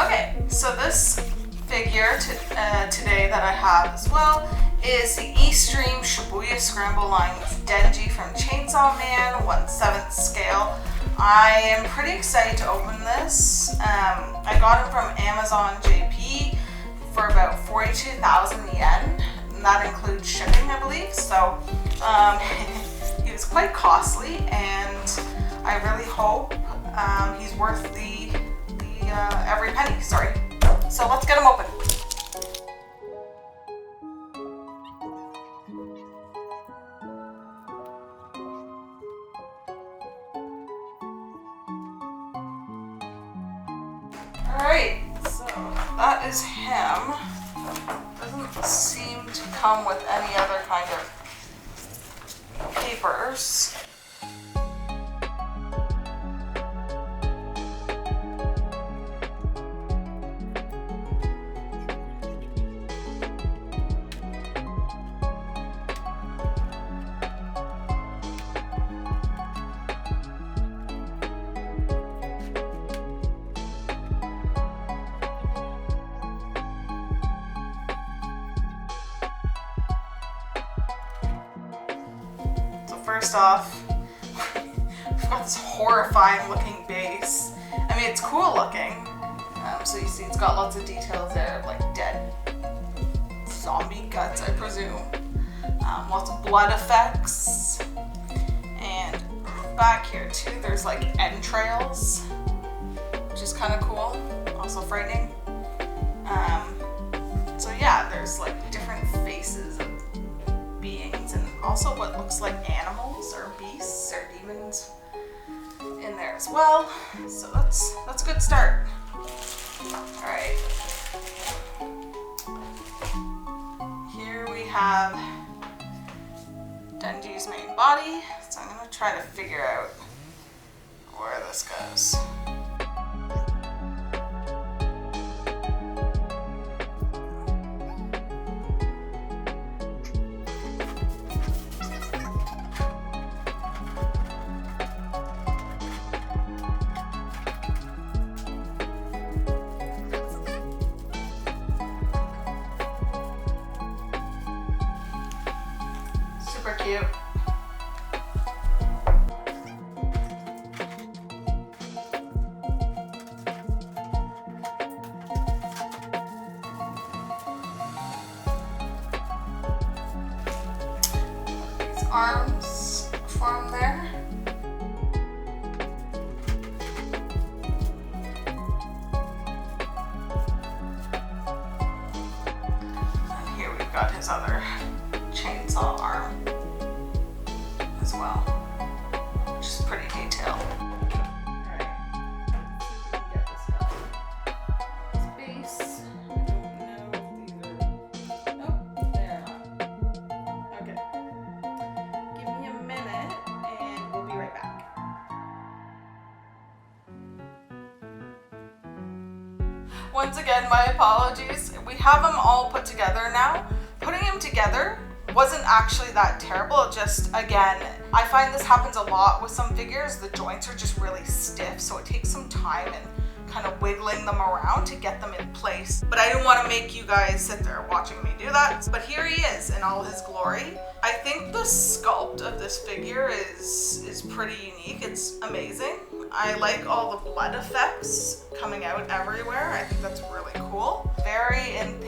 Okay, so this figure today that I have as well is the eStream Shibuya Scramble line with Denji from Chainsaw Man, 1/7 scale. I am pretty excited to open this. I got it from Amazon JP for about 42,000 yen, and that includes shipping, I believe. So he was quite costly, and I really hope he's worth the every penny. Sorry. So let's get him open. Alright, so that is him. Doesn't seem to come with any other kind of papers. First off, we've got this horrifying looking base. I mean, it's cool looking. So you see it's got lots of details there, like dead zombie guts, I presume. Lots of blood effects. And back here too, there's like entrails, which is kind of cool, also frightening. So yeah, there's like different faces of beings and also what looks like animals or beasts or demons in there as well. So that's a good start. Alright. Here we have Denji's main body. So I'm going to try to figure out where this goes. Super cute. These arms form there. And here we've got his other chainsaw arm as well, which is pretty detailed. Alright, get this guy. His base. I don't know if these are. Oh, they're not. Okay. Give me a minute and we'll be right back. Once again, my apologies. We have them all put together now. Putting them together wasn't actually that terrible. It just, again, I find this happens a lot with some figures. The joints are just really stiff, so it takes some time and kind of wiggling them around to get them in place. But I didn't want to make you guys sit there watching me do that. But here he is in all his glory. I think the sculpt of this figure is pretty unique. It's amazing. I like all the blood effects coming out everywhere. I think that's really cool. Very in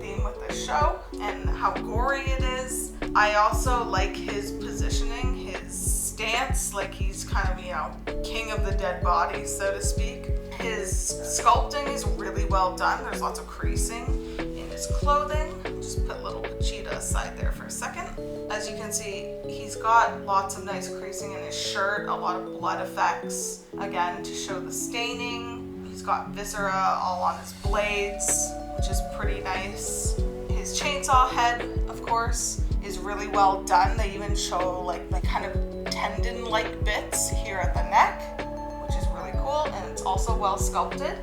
theme with the show and how gory it is. I also like his positioning, his stance, like he's kind of, you know, king of the dead bodies, so to speak. His sculpting is really well done. There's lots of creasing in his clothing. Just put little Vegeta aside there for a second. As you can see, he's got lots of nice creasing in his shirt, a lot of blood effects, again, to show the staining. He's got viscera all on his blades, which is pretty nice. His chainsaw head, of course, is really well done. They even show like kind of tendon-like bits here at the neck, which is really cool, and it's also well sculpted.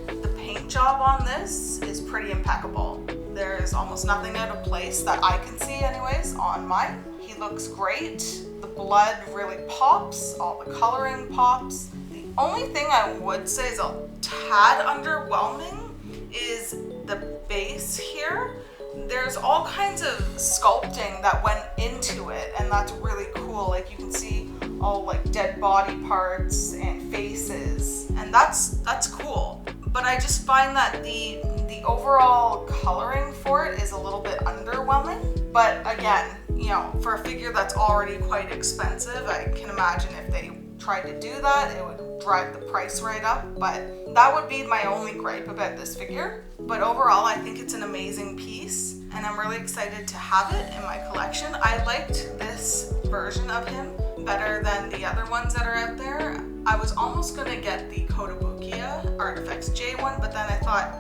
The paint job on this is pretty impeccable. There is almost nothing out of place that I can see anyways on mine. He looks great. The blood really pops, all the coloring pops. The only thing I would say is a tad underwhelming is the base here. There's all kinds of sculpting that went into it, and that's really cool. Like you can see all like dead body parts and faces, and that's cool. But I just find that the overall coloring for it is a little bit underwhelming. But again, you know, for a figure that's already quite expensive, I can imagine if they tried to do that, it would drive the price right up. But that would be my only gripe about this figure. But overall, I think it's an amazing piece, and I'm really excited to have it in my collection. I liked this version of him better than the other ones that are out there. I was almost gonna get the Kotobukiya Artifacts J one, but then I thought,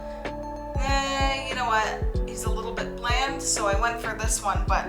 you know what? He's a little bit bland, so I went for this one. But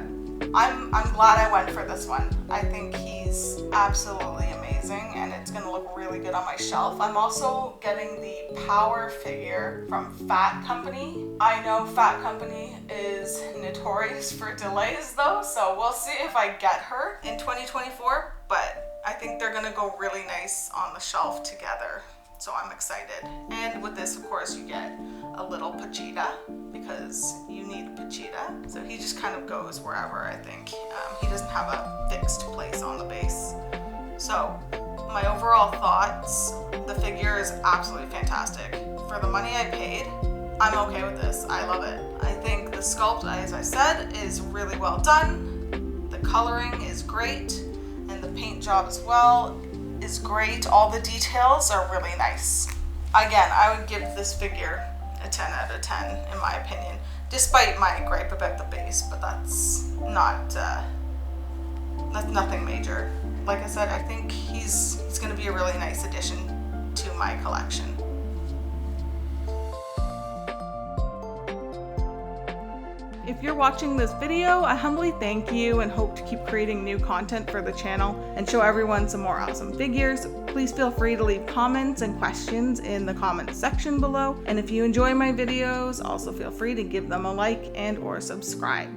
I'm glad I went for this one. I think he's absolutely amazing, and it's gonna look really good on my shelf. I'm also getting the Power figure from Fat Company. I know Fat Company is notorious for delays though, so we'll see if I get her in 2024, but I think they're gonna go really nice on the shelf together. So I'm excited. And with this, of course, you get a little Pachita, because you need Pachita. So he just kind of goes wherever, I think. He doesn't have a fixed place on the base. So my overall thoughts, the figure is absolutely fantastic. For the money I paid, I'm okay with this. I love it. I think the sculpt, as I said, is really well done. The coloring is great, and the paint job as well is great. All the details are really nice. Again, I would give this figure a 10 out of 10 in my opinion, despite my gripe about the base, but that's nothing major. Like I said, I think he's going to be a really nice addition to my collection. If you're watching this video, I humbly thank you and hope to keep creating new content for the channel and show everyone some more awesome figures. Please feel free to leave comments and questions in the comments section below. And if you enjoy my videos, also feel free to give them a like and or subscribe.